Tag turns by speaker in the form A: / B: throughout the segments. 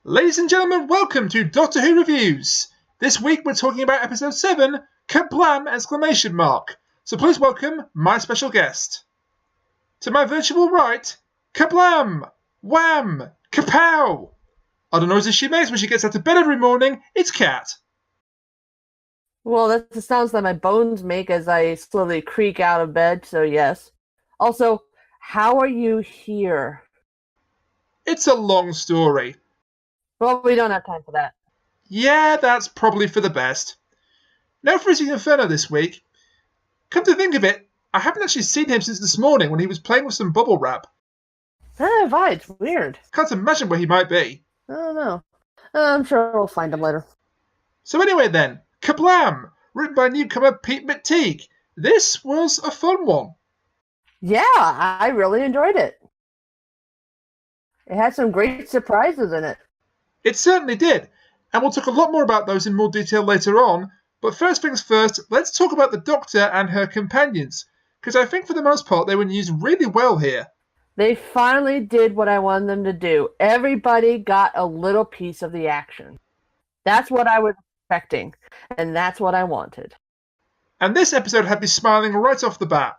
A: Ladies and gentlemen, welcome to Doctor Who Reviews. This week we're talking about episode 7, Kerblam! So please welcome my special guest. To my virtual right, Kerblam! Wham! Kapow! Are the noises she makes when she gets out of bed every morning, it's Kat.
B: Well, that's the sounds that my bones make as I slowly creak out of bed, so yes. Also, how are you here?
A: It's a long story.
B: Well, we don't have time for that.
A: Yeah, that's probably for the best. No Freezing Inferno this week. Come to think of it, I haven't actually seen him since this morning when he was playing with some bubble wrap.
B: It's weird.
A: Can't imagine where he might be.
B: I don't know. I'm sure we'll find him later.
A: So anyway then, Kerblam! Written by newcomer Pete McTeague. This was a fun one.
B: Yeah, I really enjoyed it. It had some great surprises in it.
A: It certainly did, and we'll talk a lot more about those in more detail later on, but first things first, let's talk about the Doctor and her companions, because I think for the most part they were used really well here.
B: They finally did what I wanted them to do. Everybody got a little piece of the action. That's what I was expecting, and that's what I wanted.
A: And this episode had me smiling right off the bat,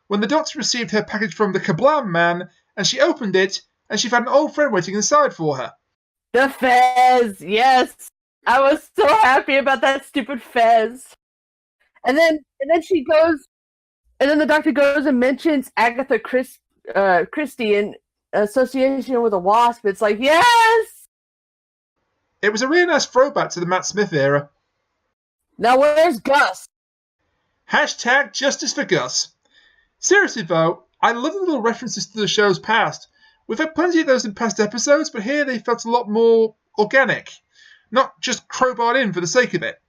A: when the Doctor received her package from the Kerblam man, and she opened it, and she found an old friend waiting inside for her.
B: The fez, yes. I was so happy about that stupid fez. And then she goes, and then the Doctor goes and mentions Agatha Christie in association with a wasp. It's like, yes!
A: It was a really nice throwback to the Matt Smith era.
B: Now where's Gus?
A: Hashtag justice for Gus. Seriously though, I love the little references to the show's past. We've had plenty of those in past episodes, but here they felt a lot more organic. Not just crowbarred in for the sake of it.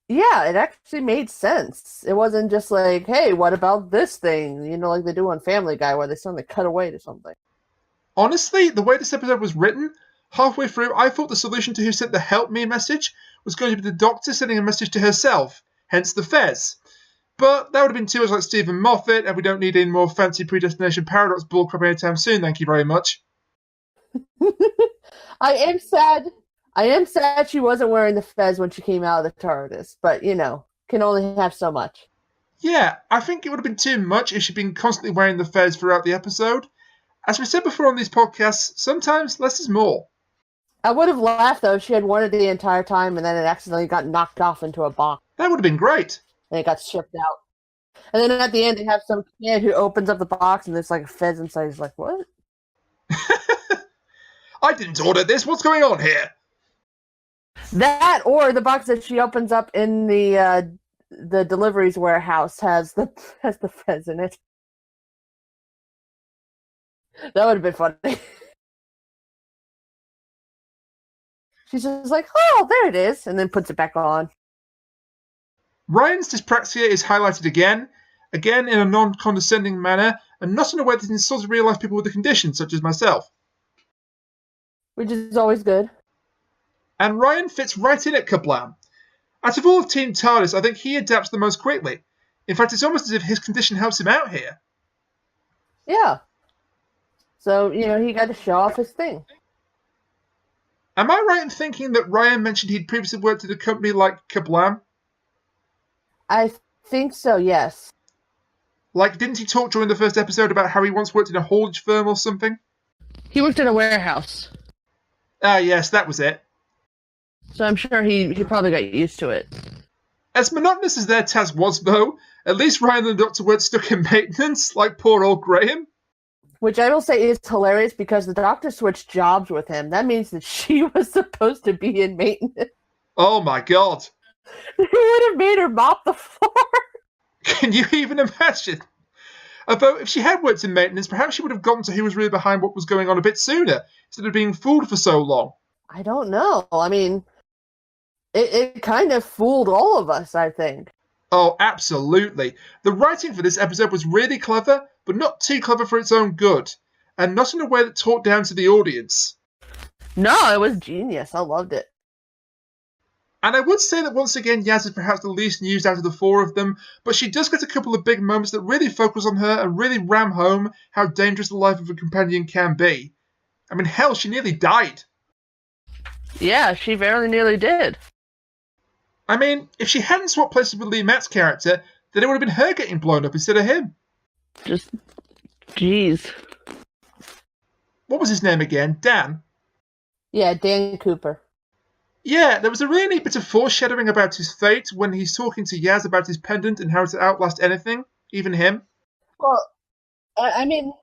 B: Yeah, it actually made sense. It wasn't just like, hey, what about this thing? You know, like they do on Family Guy, where they suddenly cut away to something.
A: Honestly, the way this episode was written, halfway through I thought the solution to who sent the help me message was going to be the Doctor sending a message to herself, hence the fez. But that would have been too much like Stephen Moffat, and we don't need any more fancy predestination paradox bullcrap anytime soon, thank you very much.
B: I am sad she wasn't wearing the fez when she came out of the TARDIS, but, you know, can only have so much.
A: Yeah, I think it would have been too much if she'd been constantly wearing the fez throughout the episode. As we said before on these podcasts, sometimes less is more.
B: I would have laughed, though, if she had worn it the entire time and then it accidentally got knocked off into a box.
A: That would have been great.
B: And it got shipped out. And then at the end, they have some kid who opens up the box and there's like a fez inside. He's like, what?
A: I didn't order this. What's going on here?
B: That or the box that she opens up in the deliveries warehouse has the fez in it. That would have been funny. She's just like, oh, there it is, and then puts it back on.
A: Ryan's dyspraxia is highlighted again in a non-condescending manner, and not in a way that insults real-life people with the condition, such as myself.
B: Which is always good.
A: And Ryan fits right in at Kerblam. Out of all of Team TARDIS, I think he adapts the most quickly. In fact, it's almost as if his condition helps him out here.
B: Yeah. So, you know, he got to show off his thing.
A: Am I right in thinking that Ryan mentioned he'd previously worked at a company like Kerblam?
B: I think so, yes.
A: Like, didn't he talk during the first episode about how he once worked in a haulage firm or something?
B: He worked in a warehouse.
A: Ah, yes, that was it.
B: So I'm sure he probably got used to it.
A: As monotonous as their task was, though, at least Ryan and the Doctor weren't stuck in maintenance, like poor old Graham.
B: Which I will say is hilarious because the Doctor switched jobs with him. That means that she was supposed to be in maintenance.
A: Oh my god.
B: He would have made her mop the floor.
A: Can you even imagine? Although, if she had worked in maintenance, perhaps she would have gotten to who was really behind what was going on a bit sooner, instead of being fooled for so long.
B: I don't know. I mean, it kind of fooled all of us, I think.
A: Oh, absolutely. The writing for this episode was really clever, but not too clever for its own good, and not in a way that talked down to the audience.
B: No, it was genius. I loved it.
A: And I would say that once again, Yaz is perhaps the least used out of the four of them, but she does get a couple of big moments that really focus on her and really ram home how dangerous the life of a companion can be. I mean, hell, she nearly died.
B: Yeah, she very nearly did.
A: I mean, if she hadn't swapped places with Lee Matt's character, then it would have been her getting blown up instead of him.
B: Just, jeez.
A: What was his name again? Dan?
B: Yeah, Dan Cooper.
A: Yeah, there was a really neat bit of foreshadowing about his fate when he's talking to Yaz about his pendant and how to outlast anything, even him.
B: Well, I mean,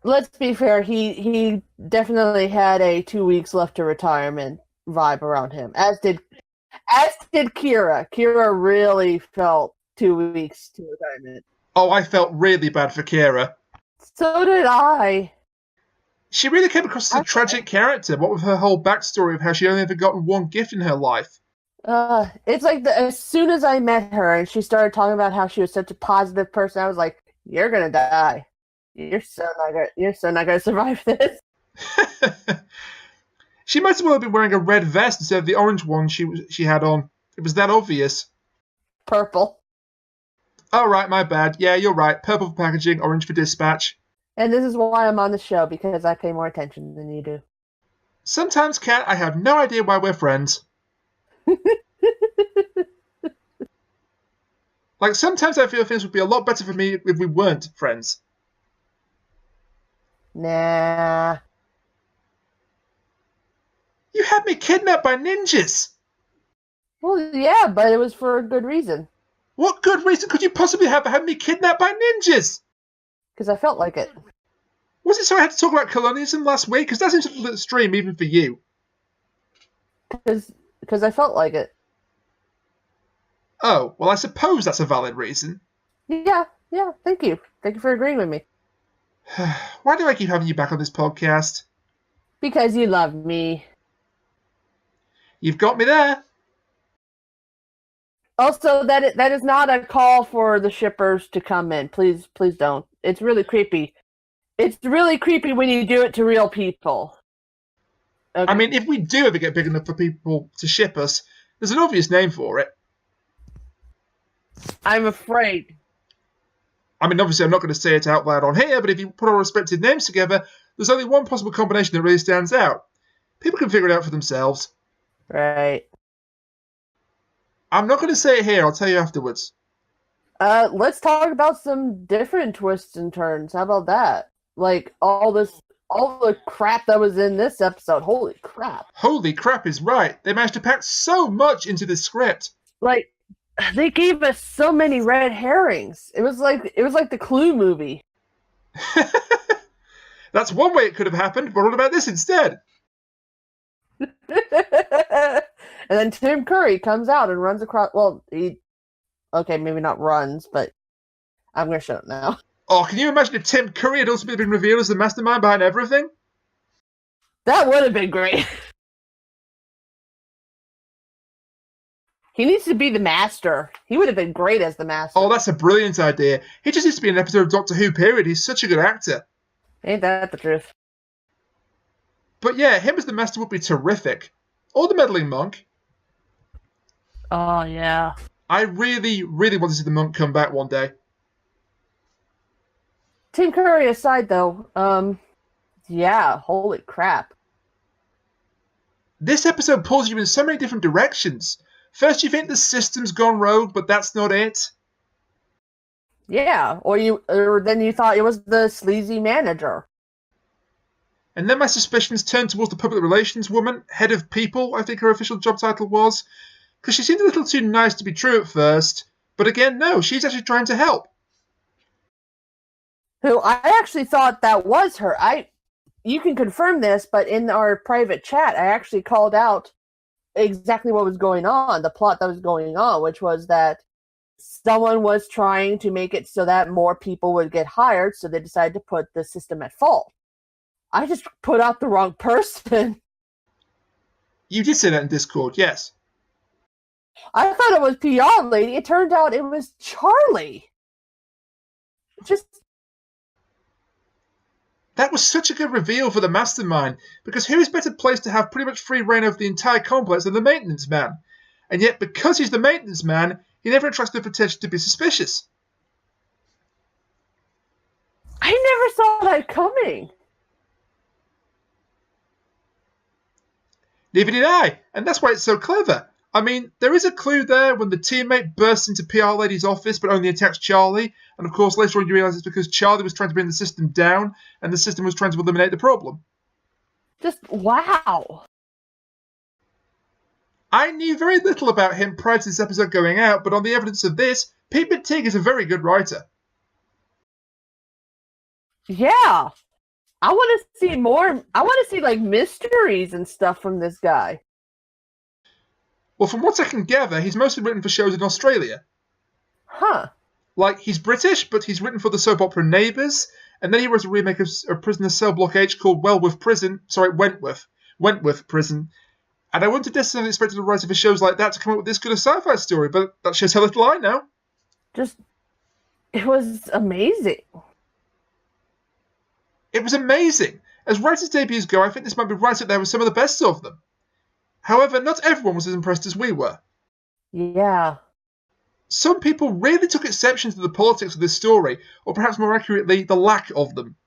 B: let's be fair. He definitely had a 2 weeks left to retirement vibe around him, as did Kira. Kira really felt 2 weeks to retirement.
A: Oh, I felt really bad for Kira.
B: So did I.
A: She really came across as a tragic character, what with her whole backstory of how she only ever gotten one gift in her life.
B: It's like as soon as I met her and she started talking about how she was such a positive person, I was like, "You're gonna die. You're so not gonna survive this."
A: She might as well have been wearing a red vest instead of the orange one she had on. It was that obvious.
B: Purple.
A: Oh, right, my bad. Yeah, you're right. Purple for packaging, orange for dispatch.
B: And this is why I'm on the show, because I pay more attention than you do.
A: Sometimes, Kat, I have no idea why we're friends. Like, sometimes I feel things would be a lot better for me if we weren't friends.
B: Nah.
A: You had me kidnapped by ninjas!
B: Well, yeah, but it was for a good reason.
A: What good reason could you possibly have for having me kidnapped by ninjas?
B: Because I felt like it.
A: Was it so I had to talk about colonialism last week? Because that seems a little extreme even for you.
B: Because I felt like it.
A: Oh, well, I suppose that's a valid reason.
B: Yeah, thank you. Thank you for agreeing with me.
A: Why do I keep having you back on this podcast?
B: Because you love me.
A: You've got me there.
B: Also, that is not a call for the shippers to come in. Please don't. It's really creepy. It's really creepy when you do it to real people. Okay.
A: I mean, if we do ever get big enough for people to ship us, there's an obvious name for it.
B: I'm afraid.
A: I mean, obviously, I'm not going to say it out loud on here, but if you put our respective names together, there's only one possible combination that really stands out. People can figure it out for themselves.
B: Right.
A: I'm not going to say it here. I'll tell you afterwards.
B: Let's talk about some different twists and turns. How about that? Like all the crap that was in this episode. Holy crap.
A: Holy crap is right. They managed to pack so much into this script.
B: Like, they gave us so many red herrings. It was like the Clue movie.
A: That's one way it could have happened, but what about this instead?
B: And then Tim Curry comes out and runs across. Well, okay, maybe not runs, but I'm going to shut up now.
A: Oh, can you imagine if Tim Curry had also been revealed as the mastermind behind everything?
B: That would have been great. He needs to be the master. He would have been great as the master.
A: Oh, that's a brilliant idea. He just needs to be in an episode of Doctor Who, period. He's such a good actor.
B: Ain't that the truth?
A: But yeah, him as the master would be terrific. Or the meddling monk.
B: Oh, yeah.
A: I really, really want to see the monk come back one day.
B: Tim Curry aside, though, yeah, holy crap.
A: This episode pulls you in so many different directions. First you think the system's gone rogue, but that's not it.
B: Yeah, or then you thought it was the sleazy manager.
A: And then my suspicions turned towards the public relations woman, head of people, I think her official job title was. Because she seemed a little too nice to be true at first. But again, no, she's actually trying to help.
B: Who I actually thought that was her. You can confirm this, but in our private chat, I actually called out exactly what was going on, the plot that was going on, which was that someone was trying to make it so that more people would get hired, so they decided to put the system at fault. I just put out the wrong person.
A: You did say that in Discord, yes.
B: I thought it was PR lady. It turned out it was Charlie.
A: That was such a good reveal for the mastermind, because who is better placed to have pretty much free reign over the entire complex than the maintenance man? and yet because he's the maintenance man, he never attracts enough attention to be suspicious.
B: I never saw that coming.
A: Neither did I, and that's why it's so clever. I mean, there is a clue there when the teammate bursts into PR Lady's office but only attacks Charlie, and of course later on you realise it's because Charlie was trying to bring the system down, and the system was trying to eliminate the problem.
B: Just wow.
A: I knew very little about him prior to this episode going out, but on the evidence of this, Pete McTeague is a very good writer.
B: Yeah. I want to see more. I want to see like mysteries and stuff from this guy.
A: Well, from what I can gather, he's mostly written for shows in Australia.
B: Huh.
A: Like, he's British, but he's written for the soap opera Neighbours, and then he wrote a remake of Prisoner Cell Block H called Wentworth Prison, and I wouldn't necessarily expect a writer for shows like that to come up with this good a sci-fi story, but that shows how little I know.
B: It was amazing.
A: It was amazing. As writers' debuts go, I think this might be right up there with some of the best of them. However, not everyone was as impressed as we were.
B: Yeah.
A: Some people really took exception to the politics of this story, or perhaps more accurately, the lack of them.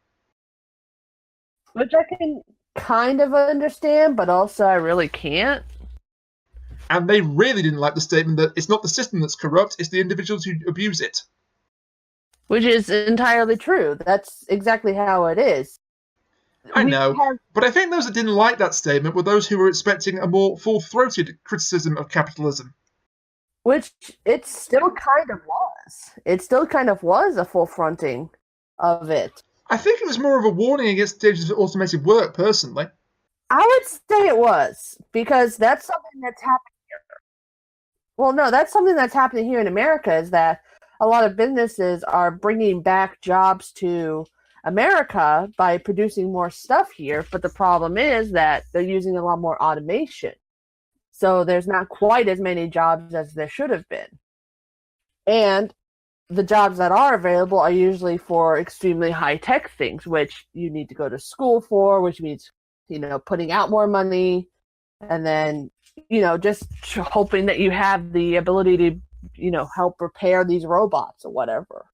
B: Which I can kind of understand, but also I really can't.
A: And they really didn't like the statement that it's not the system that's corrupt, it's the individuals who abuse it.
B: Which is entirely true. That's exactly how it is.
A: I know, but I think those that didn't like that statement were those who were expecting a more full-throated criticism of capitalism.
B: Which it still kind of was. It still kind of was a full fronting of it.
A: I think it was more of a warning against the dangers of automated work, personally.
B: I would say it was, because that's something that's happening here. Well, no, that's something that's happening here in America, is that a lot of businesses are bringing back jobs to America by producing more stuff here, but the problem is that they're using a lot more automation. So there's not quite as many jobs as there should have been. And the jobs that are available are usually for extremely high-tech things, which you need to go to school for, which means, putting out more money, and then, just hoping that you have the ability to, help repair these robots or whatever.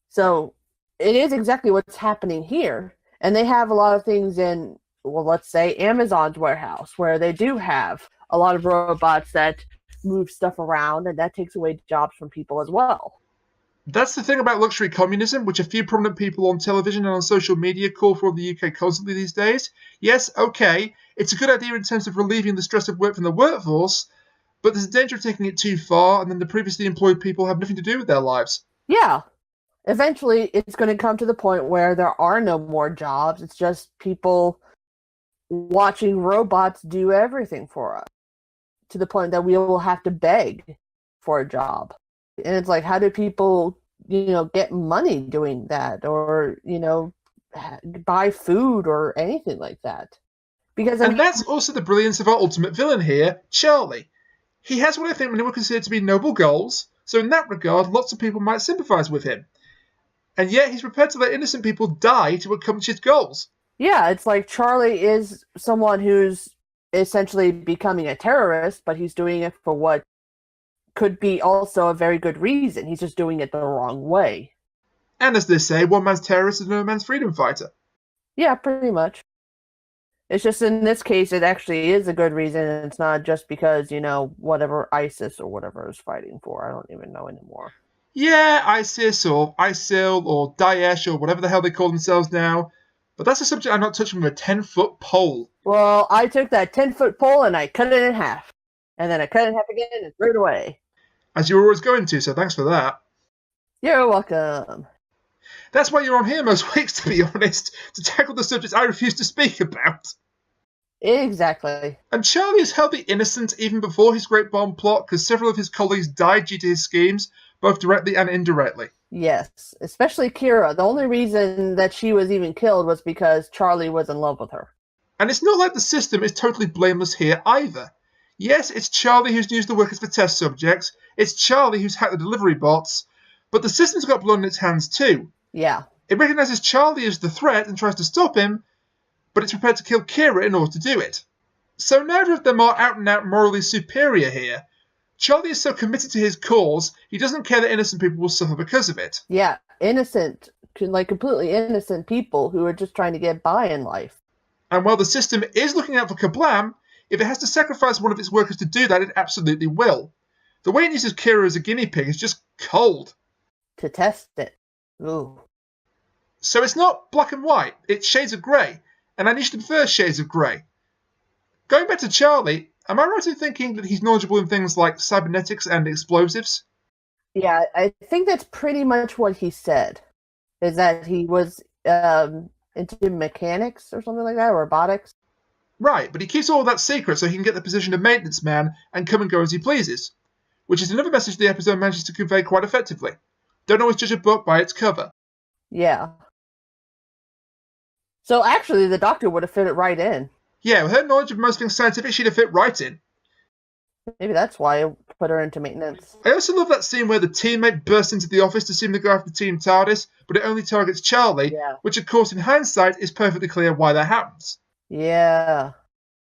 B: So it is exactly what's happening here. And they have a lot of things in, well, let's say Amazon's warehouse, where they do have a lot of robots that move stuff around, and that takes away jobs from people as well.
A: That's the thing about luxury communism, which a few prominent people on television and on social media call for in the UK constantly these days. Yes, okay, it's a good idea in terms of relieving the stress of work from the workforce, but there's a danger of taking it too far, and then the previously employed people have nothing to do with their lives.
B: Yeah. Eventually, it's going to come to the point where there are no more jobs. It's just people watching robots do everything for us, to the point that we will have to beg for a job. And it's like, how do people, get money doing that, or, buy food or anything like that?
A: And that's also the brilliance of our ultimate villain here, Charlie. He has what I think many would consider to be noble goals, so in that regard, lots of people might sympathise with him. And yet he's prepared to let innocent people die to accomplish his goals.
B: Yeah, it's like Charlie is someone who's essentially becoming a terrorist, but he's doing it for what could be also a very good reason. He's just doing it the wrong way.
A: And as they say, one man's terrorist is no man's freedom fighter.
B: Yeah, pretty much. It's just in this case, it actually is a good reason, and it's not just because, whatever ISIS or whatever is fighting for. I don't even know anymore.
A: Yeah, ISIS or ISIL or Daesh or whatever the hell they call themselves now. But that's a subject I'm not touching with a 10-foot pole.
B: Well, I took that 10-foot pole and I cut it in half. And then I cut it in half again and threw it away.
A: As you were always going to, so thanks for that.
B: You're welcome.
A: That's why you're on here most weeks, to be honest, to tackle the subjects I refuse to speak about.
B: Exactly.
A: And Charlie is held the innocent even before his great bomb plot, because several of his colleagues died due to his schemes, both directly and indirectly.
B: Yes, especially Kira. The only reason that she was even killed was because Charlie was in love with her.
A: And it's not like the system is totally blameless here either. Yes, it's Charlie who's used the workers for test subjects, it's Charlie who's hacked the delivery bots, but the system's got blood in its hands too.
B: Yeah.
A: It recognises Charlie as the threat and tries to stop him, but it's prepared to kill Kira in order to do it. So neither of them are out and out morally superior here. Charlie is so committed to his cause, he doesn't care that innocent people will suffer because of it.
B: Yeah, innocent, completely innocent people who are just trying to get by in life.
A: And while the system is looking out for Kerblam, if it has to sacrifice one of its workers to do that, it absolutely will. The way it uses Kira as a guinea pig is just cold.
B: To test it. Ooh.
A: So it's not black and white, it's shades of grey, and I usually prefer shades of grey. Going back to Charlie, am I right in thinking that he's knowledgeable in things like cybernetics and explosives?
B: Yeah, I think that's pretty much what he said. Is that he was into mechanics or something like that, robotics.
A: Right, but he keeps all of that secret so he can get the position of maintenance man and come and go as he pleases. Which is another message the episode manages to convey quite effectively. Don't always judge a book by its cover.
B: Yeah. So actually, the Doctor would have fit it right in.
A: Yeah, with her knowledge of most things scientific, she'd have fit right in.
B: Maybe that's why I put her into maintenance.
A: I also love that scene where the teammate bursts into the office to seem to go after Team TARDIS, but it only targets Charlie, which of course in hindsight is perfectly clear why that happens.
B: Yeah.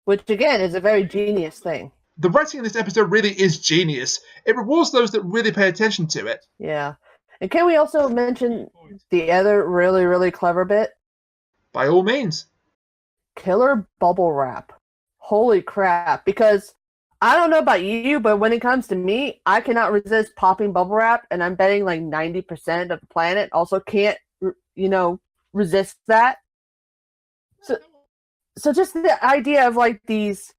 B: Which again is a very genius thing.
A: The writing in this episode really is genius. It rewards those that really pay attention to it.
B: Yeah. And can we also mention the other really, really clever bit?
A: By all means.
B: Killer bubble wrap. Holy crap. Because I don't know about you, but when it comes to me, I cannot resist popping bubble wrap, and I'm betting like 90% of the planet also can't, resist that. So just the idea of like these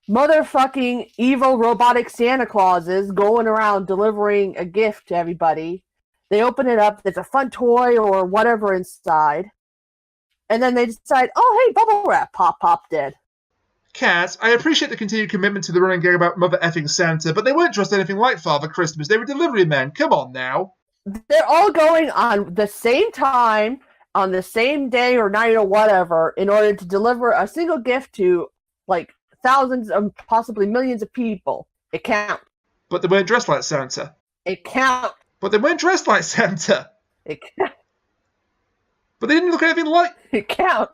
B: motherfucking evil robotic Santa Clauses going around delivering a gift to everybody. They open it up, there's a fun toy or whatever inside. And then they decide, oh, hey, bubble wrap, pop, dead.
A: Kat, I appreciate the continued commitment to the running gag about mother effing Santa, but they weren't dressed anything like Father Christmas. They were delivery men. Come on now.
B: They're all going on the same time, on the same day or night or whatever, in order to deliver a single gift to, like, thousands of possibly millions of people. It counts.
A: But they weren't dressed like Santa.
B: It counts.
A: But they weren't dressed like Santa.
B: It counts.
A: But they didn't look anything like...
B: It counts.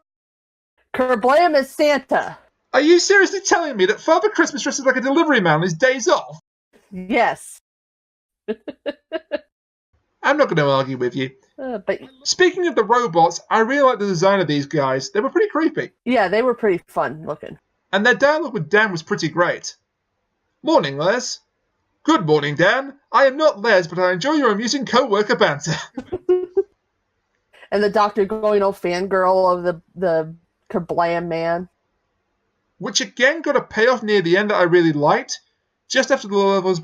B: Kerblam is Santa.
A: Are you seriously telling me that Father Christmas dresses like a delivery man on his days off?
B: Yes.
A: I'm not going to argue with you.
B: But
A: speaking of the robots, I really like the design of these guys. They were pretty creepy.
B: Yeah, they were pretty fun looking.
A: And their dialogue with Dan was pretty great. Morning, Les. Good morning, Dan. I am not Les, but I enjoy your amusing co-worker banter.
B: And the Doctor going all fangirl of the Kerblam man.
A: Which again got a payoff near the end that I really liked. Just after the levels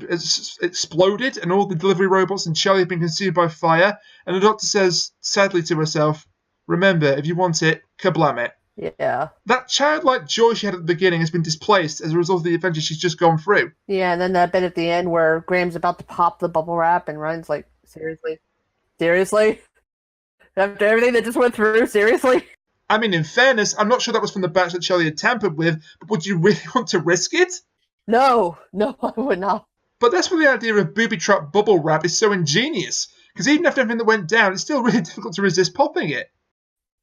A: exploded and all the delivery robots and Charlie have been consumed by fire, and the Doctor says sadly to herself, remember, if you want it, Kerblam it.
B: Yeah.
A: That childlike joy she had at the beginning has been displaced as a result of the adventure she's just gone through.
B: Yeah, and then that bit at the end where Graham's about to pop the bubble wrap and Ryan's like, seriously? Seriously? After everything that just went through, seriously?
A: I mean, in fairness, I'm not sure that was from the batch that Charlie had tampered with, but would you really want to risk it?
B: No, I would not.
A: But that's where the idea of booby-trap bubble wrap is so ingenious, because even after everything that went down, it's still really difficult to resist popping it.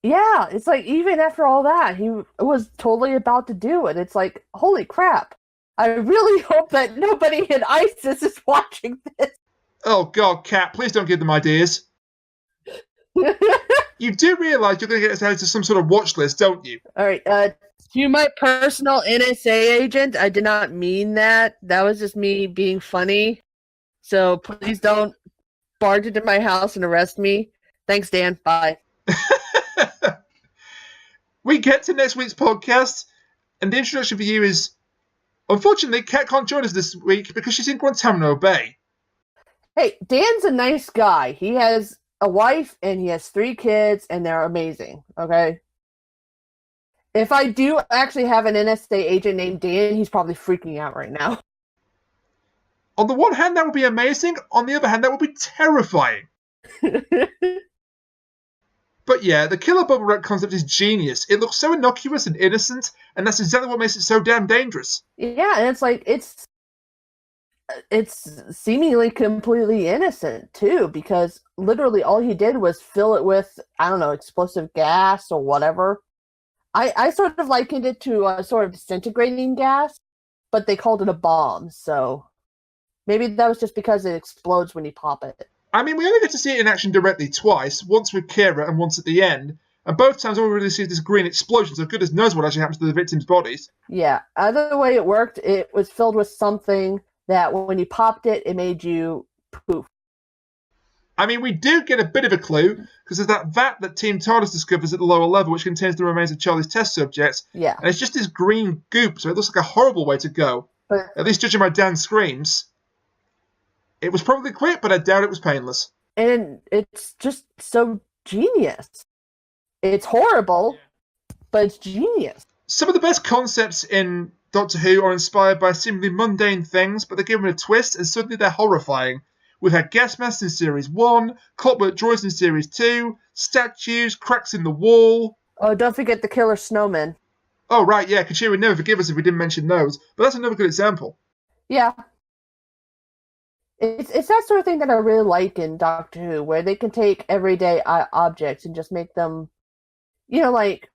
B: Yeah, it's like, even after all that, he was totally about to do it. It's like, holy crap. I really hope that nobody in ISIS is watching this.
A: Oh god, Kat, please don't give them ideas. You do realise you're going to get us added to some sort of watch list, don't you?
B: Alright, to my personal NSA agent, I did not mean that. That was just me being funny. So please don't barge into my house and arrest me. Thanks, Dan. Bye.
A: We get to next week's podcast, and the introduction for you is, unfortunately, Kat can't join us this week because she's in Guantanamo Bay.
B: Hey, Dan's a nice guy. He has a wife, and he has 3 kids, and they're amazing, okay? If I do actually have an NSA agent named Dan, he's probably freaking out right now.
A: On the one hand, that would be amazing. On the other hand, that would be terrifying. But yeah, the killer bubble wrap concept is genius. It looks so innocuous and innocent, and that's exactly what makes it so damn dangerous.
B: Yeah, and it's like, it's seemingly completely innocent, too, because literally all he did was fill it with, I don't know, explosive gas or whatever. I sort of likened it to a sort of disintegrating gas, but they called it a bomb, so maybe that was just because it explodes when you pop it.
A: I mean, we only get to see it in action directly twice, once with Kira and once at the end, and both times all we really see is this green explosion, so goodness knows what actually happens to the victims' bodies.
B: Yeah, either way it worked, it was filled with something that when you popped it, it made you poof.
A: I mean, we do get a bit of a clue, because there's that vat that Team TARDIS discovers at the lower level, which contains the remains of Charlie's test subjects,
B: Yeah.
A: and it's just this green goop, so it looks like a horrible way to go.
B: But
A: At least judging by Dan's screams. It was probably quick, but I doubt it was painless.
B: and it's just so genius. It's horrible, but it's genius.
A: Some of the best concepts in Doctor Who are inspired by seemingly mundane things, but they're given a twist and suddenly they're horrifying. We've had gas masks in Series 1, clockwork droids in Series 2, statues, cracks in the wall.
B: Oh, don't forget the killer snowman.
A: Oh, right, yeah, Kachira would never forgive us if we didn't mention those, but that's another good example.
B: Yeah. It's that sort of thing that I really like in Doctor Who, where they can take everyday objects and just make them, like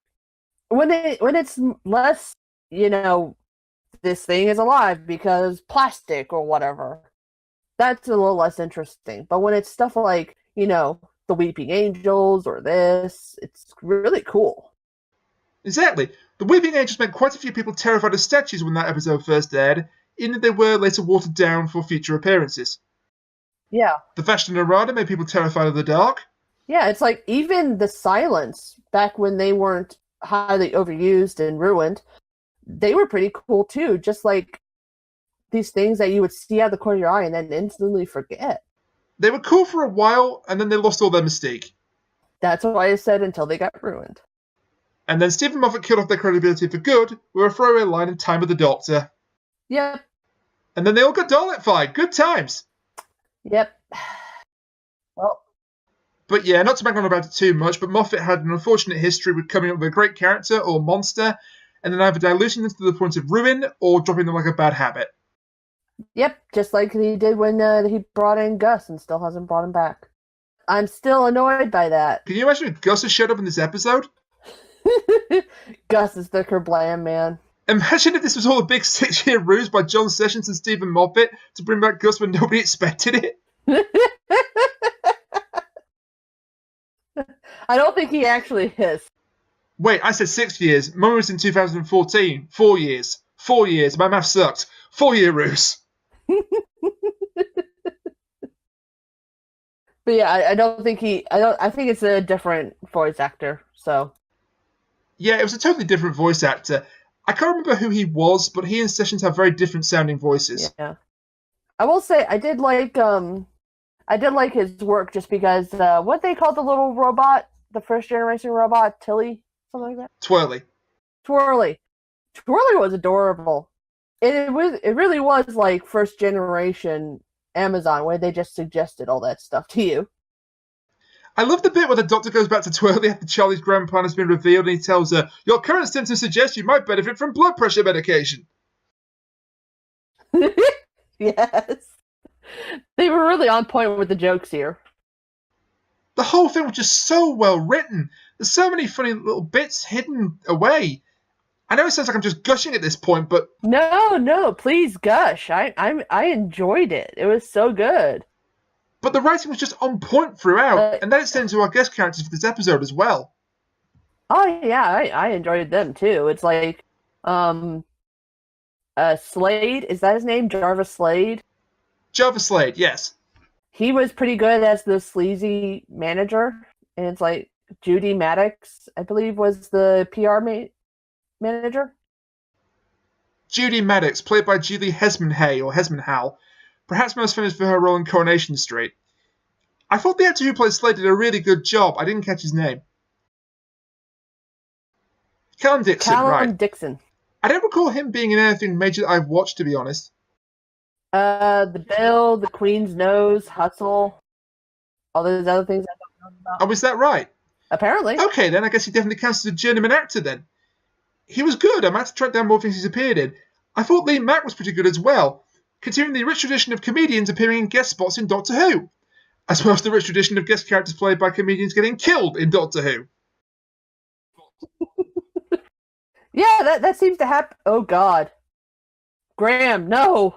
B: when it's less, this thing is alive because plastic or whatever. That's a little less interesting. But when it's stuff like, the Weeping Angels or this, it's really cool.
A: Exactly. The Weeping Angels made quite a few people terrified of statues when that episode first aired, even if they were later watered down for future appearances.
B: Yeah.
A: The Vashta Narada made people terrified of the dark.
B: Yeah, it's like even the silence, back when they weren't highly overused and ruined, they were pretty cool too. Just like these things that you would see out of the corner of your eye and then instantly forget.
A: They were cool for a while, and then they lost all their mystique.
B: That's why I said until they got ruined.
A: And then Stephen Moffat killed off their credibility for good with a throwaway line in Time of the Doctor.
B: Yep.
A: And then they all got Dalek-fied. Good times.
B: Yep. Well.
A: But yeah, not to bang on about it too much, but Moffat had an unfortunate history with coming up with a great character or monster, and then either diluting them to the point of ruin or dropping them like a bad habit.
B: Yep, just like he did when he brought in Gus and still hasn't brought him back. I'm still annoyed by that.
A: Can you imagine if Gus had showed up in this episode?
B: Gus is the Kerblam man.
A: Imagine if this was all a big 6-year ruse by John Sessions and Stephen Moffat to bring back Gus when nobody expected it.
B: I don't think he actually is.
A: Wait, I said 6 years. Mum was in 2014. 4 years. 4 years. My math sucked. 4-year ruse.
B: But yeah, I don't think I think it's a different voice actor, so.
A: Yeah, it was a totally different voice actor. I can't remember who he was, but he and Sessions have very different sounding voices.
B: Yeah. I will say I did like his work just because what they called the little robot, the first generation robot, Tilly, something like that.
A: Twirly.
B: Twirly was adorable. It really was like first generation Amazon, where they just suggested all that stuff to you.
A: I love the bit where the Doctor goes back to Twirly after Charlie's grand plan has been revealed, and he tells her, "Your current symptoms suggest you might benefit from blood pressure medication."
B: Yes. They were really on point with the jokes here.
A: The whole thing was just so well written. There's so many funny little bits hidden away. I know it sounds like I'm just gushing at this point, but...
B: No, please gush. I enjoyed it. It was so good.
A: But the writing was just on point throughout, and that extends to our guest characters for this episode as well.
B: Oh yeah, I enjoyed them too. It's like, Slade, is that his name? Jarvis Slade?
A: Jarvis Slade, yes.
B: He was pretty good as the sleazy manager, and it's like Judy Maddox, I believe, was the PR manager.
A: Judy Maddox, played by Julie Hesmanhay or Hesmanhal, perhaps most famous for her role in Coronation Street. I thought the actor who played Slade did a really good job. I didn't catch his name. Callum Dixon, right.
B: Callum Dixon.
A: I don't recall him being in anything major that I've watched, to be honest.
B: The Bill, The Queen's Nose, Hustle, all those other things I don't know about.
A: Oh, is that right?
B: Apparently.
A: Okay, then I guess he definitely counts as a journeyman actor then. He was good. I might have to track down more things he's appeared in. I thought Lee Mack was pretty good as well, continuing the rich tradition of comedians appearing in guest spots in Doctor Who, as well as the rich tradition of guest characters played by comedians getting killed in Doctor Who.
B: Yeah, that seems to happen. Oh God, Graham, no,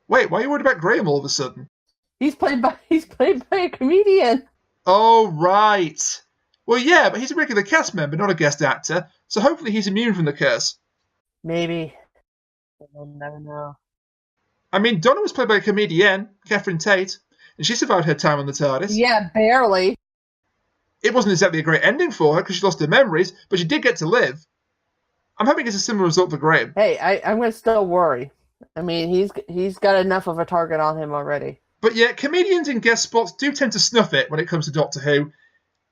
A: Wait, why are you worried about Graham all of a sudden?
B: he's played by a comedian.
A: Oh, right. Well, yeah, but he's a regular cast member, not a guest actor, so hopefully he's immune from the curse.
B: Maybe. We'll never know.
A: I mean, Donna was played by a comedian, Catherine Tate, and she survived her time on the TARDIS.
B: Yeah, barely.
A: It wasn't exactly a great ending for her because she lost her memories, but she did get to live. I'm hoping it's a similar result for Graham.
B: Hey, I'm gonna still worry. I mean, he's got enough of a target on him already.
A: But yeah, comedians in guest spots do tend to snuff it when it comes to Doctor Who.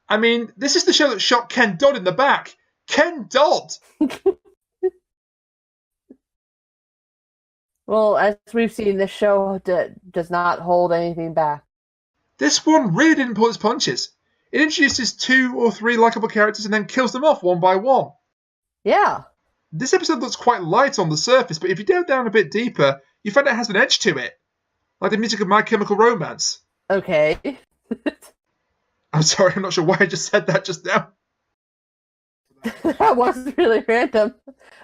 A: I mean, this is the show that shot Ken Dodd in the back. Ken Dodd!
B: Well, as we've seen, this show does not hold anything back.
A: This one really didn't pull its punches. It introduces 2 or 3 likable characters and then kills them off one by one.
B: Yeah.
A: This episode looks quite light on the surface, but if you delve down a bit deeper, you find it has an edge to it. Like the music of My Chemical Romance.
B: Okay.
A: I'm sorry, I'm not sure why I just said that just now.
B: That was really random.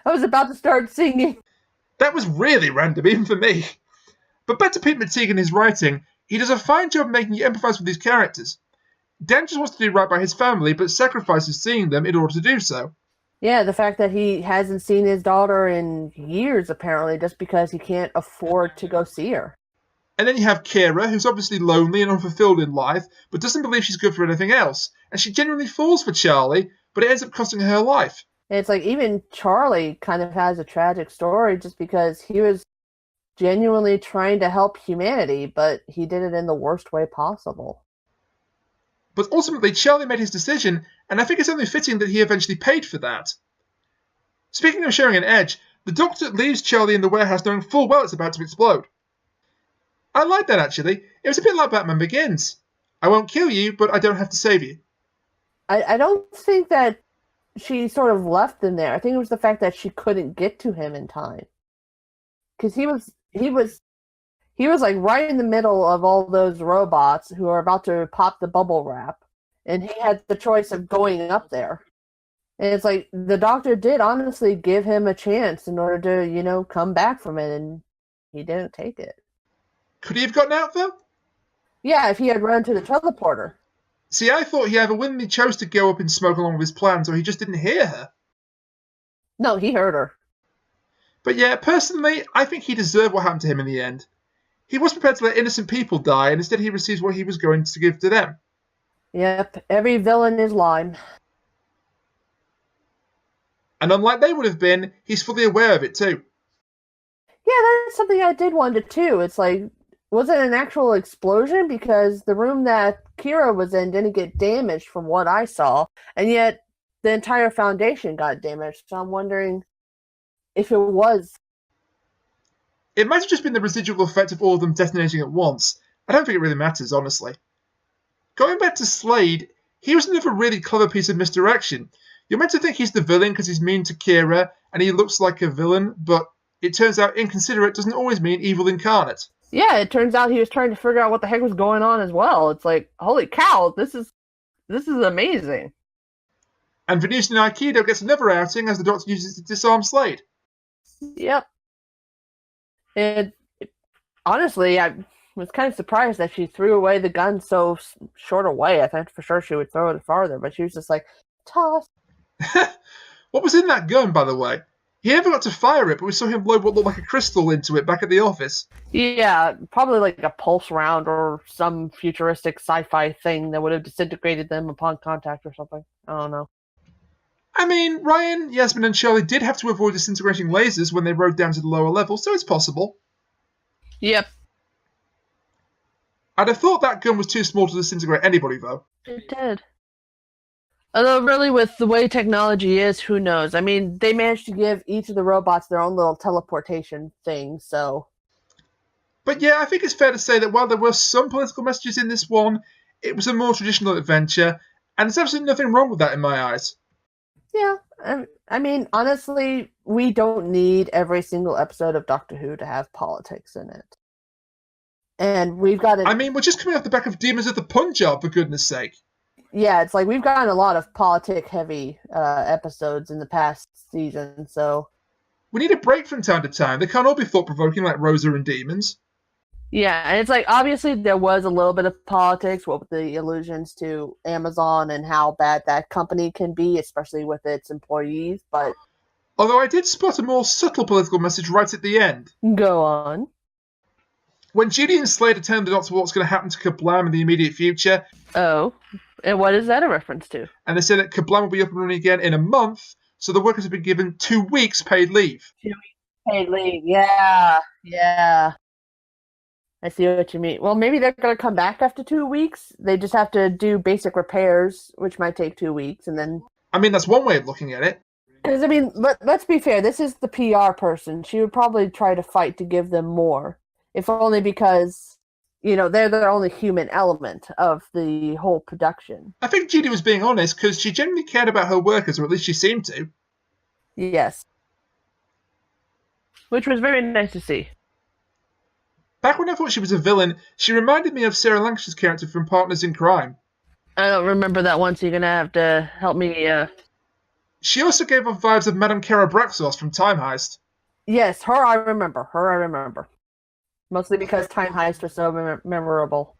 B: I was about to start singing.
A: That was really random, even for me. But back to Pete McTeague and his writing, he does a fine job making you empathise with these characters. Dan just wants to do right by his family, but sacrifices seeing them in order to do so.
B: Yeah, the fact that he hasn't seen his daughter in years, apparently, just because he can't afford to go see her.
A: And then you have Kira, who's obviously lonely and unfulfilled in life, but doesn't believe she's good for anything else. And she genuinely falls for Charlie, but it ends up costing her life.
B: And it's like even Charlie kind of has a tragic story just because he was genuinely trying to help humanity, but he did it in the worst way possible.
A: But ultimately, Charlie made his decision, and I think it's only fitting that he eventually paid for that. Speaking of sharing an edge, the Doctor leaves Charlie in the warehouse knowing full well it's about to explode. I like that, actually. It was a bit like Batman Begins. I won't kill you, but I don't have to save you.
B: I don't think that she sort of left him there. I think it was the fact that she couldn't get to him in time. Because he was like right in the middle of all those robots who are about to pop the bubble wrap, and he had the choice of going up there. And it's like the Doctor did honestly give him a chance in order to, come back from it, and he didn't take it.
A: Could he have gotten out, though?
B: Yeah, if he had run to the teleporter.
A: See, I thought he either willingly chose to go up in smoke along with his plans, or he just didn't hear her.
B: No, he heard her.
A: But yeah, personally, I think he deserved what happened to him in the end. He was prepared to let innocent people die, and instead he receives what he was going to give to them.
B: Yep, every villain is lime.
A: And unlike they would have been, he's fully aware of it too.
B: Yeah, that's something I did wonder too. It's like, was it an actual explosion? Because the room that Kira was in didn't get damaged from what I saw, and yet the entire foundation got damaged. So I'm wondering if it was.
A: It might have just been the residual effect of all of them detonating at once. I don't think it really matters, honestly. Going back to Slade, he was another really clever piece of misdirection. You're meant to think he's the villain because he's mean to Kira, and he looks like a villain, but it turns out inconsiderate doesn't always mean evil incarnate.
B: Yeah, it turns out he was trying to figure out what the heck was going on as well. It's like, holy cow, this is amazing.
A: And Venusian Aikido gets another outing as the Doctor uses it to disarm Slade.
B: Yep. And honestly, I was kind of surprised that she threw away the gun so short a way. I thought for sure she would throw it farther, but she was just like, toss.
A: What was in that gun, by the way? He never got to fire it, but we saw him blow what looked like a crystal into it back at the office.
B: Yeah, probably like a pulse round or some futuristic sci-fi thing that would have disintegrated them upon contact or something. I don't know.
A: I mean, Ryan, Yasmin and Shirley did have to avoid disintegrating lasers when they rode down to the lower level, so it's possible.
B: Yep.
A: I'd have thought that gun was too small to disintegrate anybody, though.
B: It did. Although, really, with the way technology is, who knows? I mean, they managed to give each of the robots their own little teleportation thing, so...
A: But yeah, I think it's fair to say that while there were some political messages in this one, it was a more traditional adventure, and there's absolutely nothing wrong with that in my eyes.
B: Yeah, I mean, honestly, we don't need every single episode of Doctor Who to have politics in it. And we've got
A: I mean, we're just coming off the back of Demons of the Punjab, for goodness sake.
B: yeah, it's like we've gotten a lot of politic-heavy episodes in the past season, so
A: We need a break from time to time. They can't all be thought-provoking like Rosa and Demons.
B: yeah, and it's like obviously there was a little bit of politics with the allusions to Amazon and how bad that company can be, especially with its employees. But
A: Although I did spot a more subtle political message right at the end.
B: go on.
A: When Judy and Slade are telling the Doctor what's going to happen to Kerblam in the immediate future,
B: Oh, and what is that a reference to?
A: and they say that Kerblam will be up and running again in a month, so the workers have been given 2 weeks paid leave.
B: 2 weeks paid leave. Yeah, yeah. I see what you mean. Well, maybe they're going to come back after 2 weeks. They just have to do basic repairs, which might take 2 weeks, and then.
A: I mean, that's one way of looking at it.
B: Because I mean, let's be fair. This is the PR person. She would probably try to fight to give them more, if only because they're the only human element of the whole production.
A: I think Judy was being honest because she genuinely cared about her workers, or at least she seemed to.
B: Yes. Which was very nice to see.
A: Back when I thought she was a villain, she reminded me of Sarah Lancashire's character from Partners in Crime.
B: I don't remember that one, so you're going to have to help me.
A: She also gave off vibes of Madame Kara Braxos from Time Heist.
B: Yes, her I remember. Mostly because Time Heist was so memorable.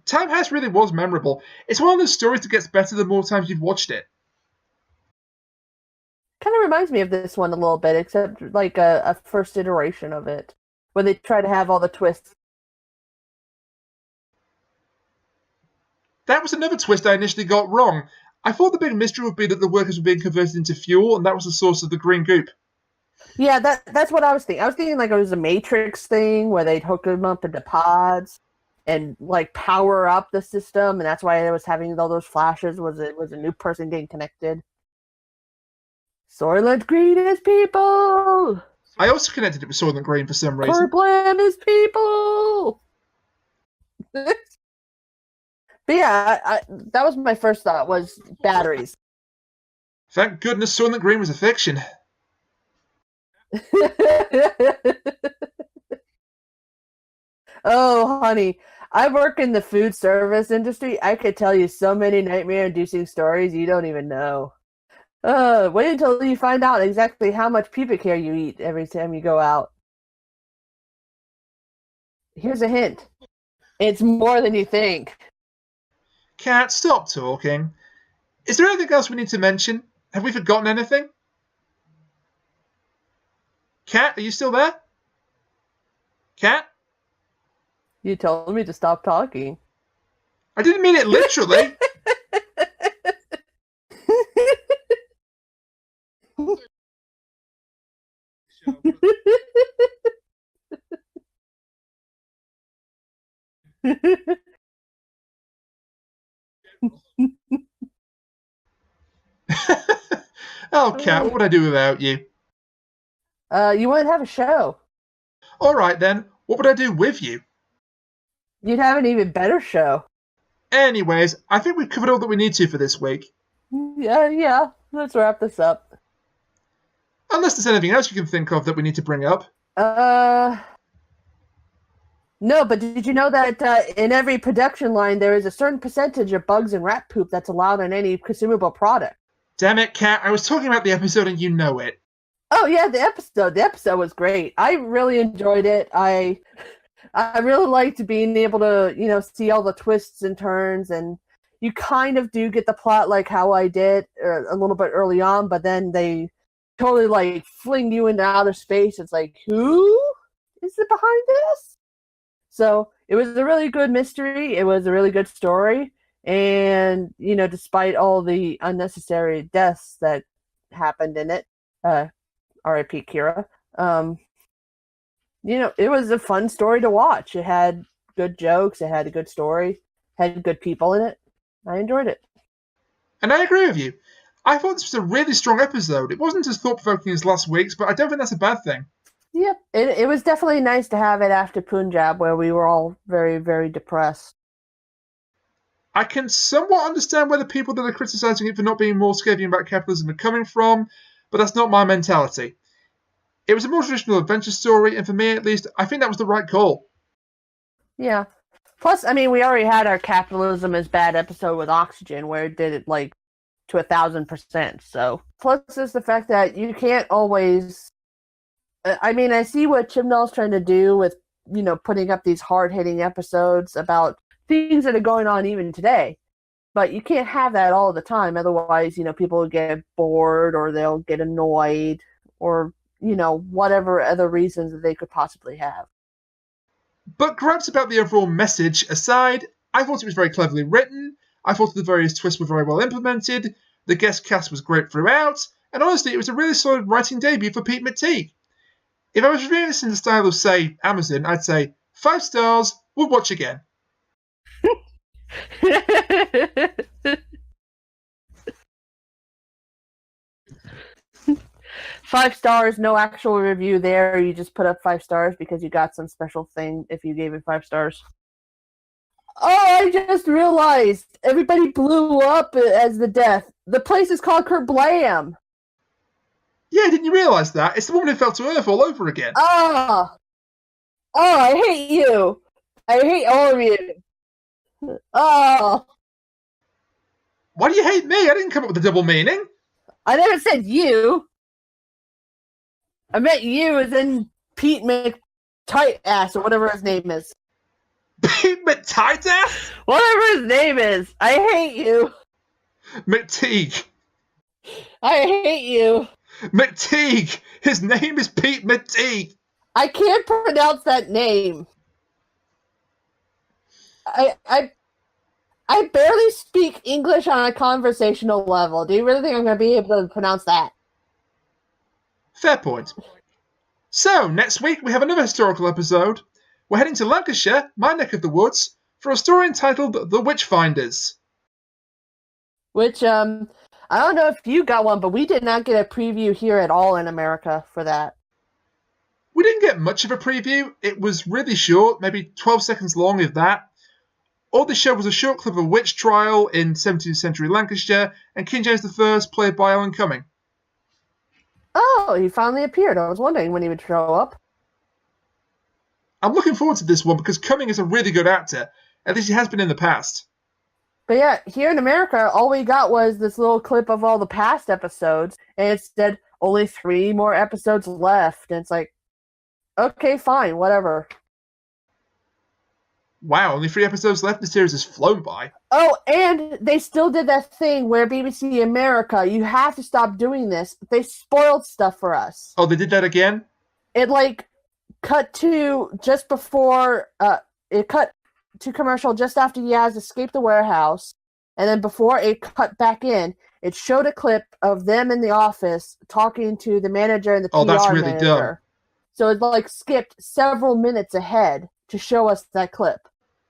A: Time Heist really was memorable. It's one of those stories that gets better the more times you've watched it.
B: Kind of reminds me of this one a little bit, except like a first iteration of it, where they try to have all the twists.
A: That was another twist I initially got wrong. I thought the big mystery would be that the workers were being converted into fuel, and that was the source of the green goop.
B: Yeah, that's what I was thinking. I was thinking like it was a Matrix thing where they'd hook them up into pods and like power up the system, and that's why it was having all those flashes. Was a new person getting connected? Soylent Green is people.
A: I also connected it with Soylent Green for some reason.
B: Kerblam is people. But yeah, that was my first thought, was batteries.
A: Thank goodness Soylent Green was a fiction.
B: Oh, honey, I work in the food service industry. I could tell you so many nightmare-inducing stories you don't even know. Wait until you find out exactly how much pubic hair you eat every time you go out. Here's a hint. It's more than you think.
A: Cat, stop talking. Is there anything else we need to mention? Have we forgotten anything? Cat, are you still there? Cat?
B: You told me to stop talking.
A: I didn't mean it literally. Oh, Cat, what would I do without you?
B: You wouldn't have a show.
A: Alright then, what would I do with you?
B: You'd have an even better show.
A: Anyways, I think we've covered all that we need to for this week.
B: Yeah. Let's wrap this up.
A: Unless there's anything else you can think of that we need to bring up.
B: No, but did you know that in every production line there is a certain percentage of bugs and rat poop that's allowed in any consumable product?
A: Damn it, Cat, I was talking about the episode and you know it.
B: Oh yeah, the episode was great. I really enjoyed it. I really liked being able to, see all the twists and turns, and you kind of do get the plot like how I did a little bit early on, but then they totally like fling you into outer space. It's like, who is it behind this? So it was a really good mystery. It was a really good story. And, despite all the unnecessary deaths that happened in it, R.I.P. Kira, it was a fun story to watch. It had good jokes. It had a good story. Had good people in it. I enjoyed it.
A: And I agree with you. I thought this was a really strong episode. It wasn't as thought-provoking as last week's, but I don't think that's a bad thing.
B: Yep. It was definitely nice to have it after Punjab, where we were all very, very depressed.
A: I can somewhat understand where the people that are criticising it for not being more scathing about capitalism are coming from, but that's not my mentality. It was a more traditional adventure story, and for me at least, I think that was the right call.
B: Yeah. Plus, I mean, we already had our capitalism is bad episode with Oxygen, where it did it like to 1,000%. So, plus is the fact that you can't always. I mean, I see what Chibnall's trying to do with putting up these hard hitting episodes about things that are going on even today. But you can't have that all the time. Otherwise, people will get bored or they'll get annoyed or, whatever other reasons that they could possibly have.
A: But grabs about the overall message aside, I thought it was very cleverly written. I thought the various twists were very well implemented. The guest cast was great throughout. And honestly, it was a really solid writing debut for Pete McTeague. If I was reviewing this in the style of, say, Amazon, I'd say 5 stars, would watch again.
B: 5 stars, no actual review there. You just put up 5 stars because you got some special thing if you gave it 5 stars. Oh, I just realized everybody blew up as the death. The place is called Kerblam.
A: Yeah, didn't you realise that? It's the woman who fell to Earth all over again.
B: Oh, I hate you. I hate all of you. Oh.
A: Why do you hate me? I didn't come up with a double meaning.
B: I never said you. I meant you as in Pete McTightAss or whatever his name is.
A: Pete McTightAss?
B: Whatever his name is. I hate you.
A: McTeague.
B: I hate you.
A: McTeague. His name is Pete McTeague.
B: I can't pronounce that name. I barely speak English on a conversational level. Do you really think I'm going to be able to pronounce that?
A: Fair point. So, next week we have another historical episode. We're heading to Lancashire, my neck of the woods, for a story entitled The Witchfinders.
B: Which, I don't know if you got one, but we did not get a preview here at all in America for that.
A: We didn't get much of a preview. It was really short, maybe 12 seconds long, if that. All this showed was a short clip of a witch trial in 17th century Lancashire, and King James I, played by Alan Cumming.
B: Oh, he finally appeared. I was wondering when he would show up.
A: I'm looking forward to this one because Cumming is a really good actor. At least he has been in the past.
B: But yeah, here in America, all we got was this little clip of all the past episodes, and it said only 3 more episodes left. And it's like, okay, fine, whatever.
A: Wow, only 3 episodes left. The series has flown by.
B: Oh, and they still did that thing where BBC America, you have to stop doing this. They spoiled stuff for us.
A: Oh, they did that again?
B: It, cut to just before, it cut to commercial just after Yaz escaped the warehouse, and then before it cut back in, it showed a clip of them in the office talking to the manager and the PR
A: that's really
B: manager. Dumb. So it, skipped several minutes ahead to show us that clip.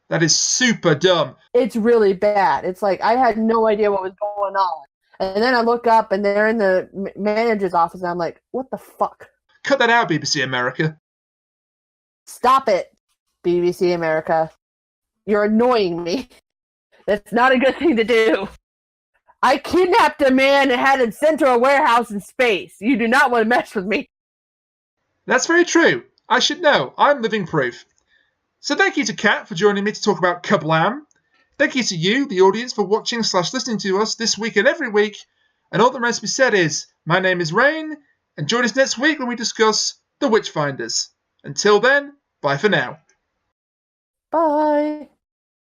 A: That is super dumb.
B: It's really bad. It's like, I had no idea what was going on. And then I look up, and they're in the manager's office, and I'm like, what the fuck?
A: Cut that out, BBC America.
B: Stop it, BBC America. You're annoying me. That's not a good thing to do. I kidnapped a man and had him sent to a warehouse in space. You do not want to mess with me.
A: That's very true. I should know. I'm living proof. So thank you to Kat for joining me to talk about Kerblam. Thank you to you, the audience, for watching / listening to us this week and every week. And all that remains to be said is, my name is Rain, and join us next week when we discuss The Witchfinders. Until then, bye for now.
B: Bye.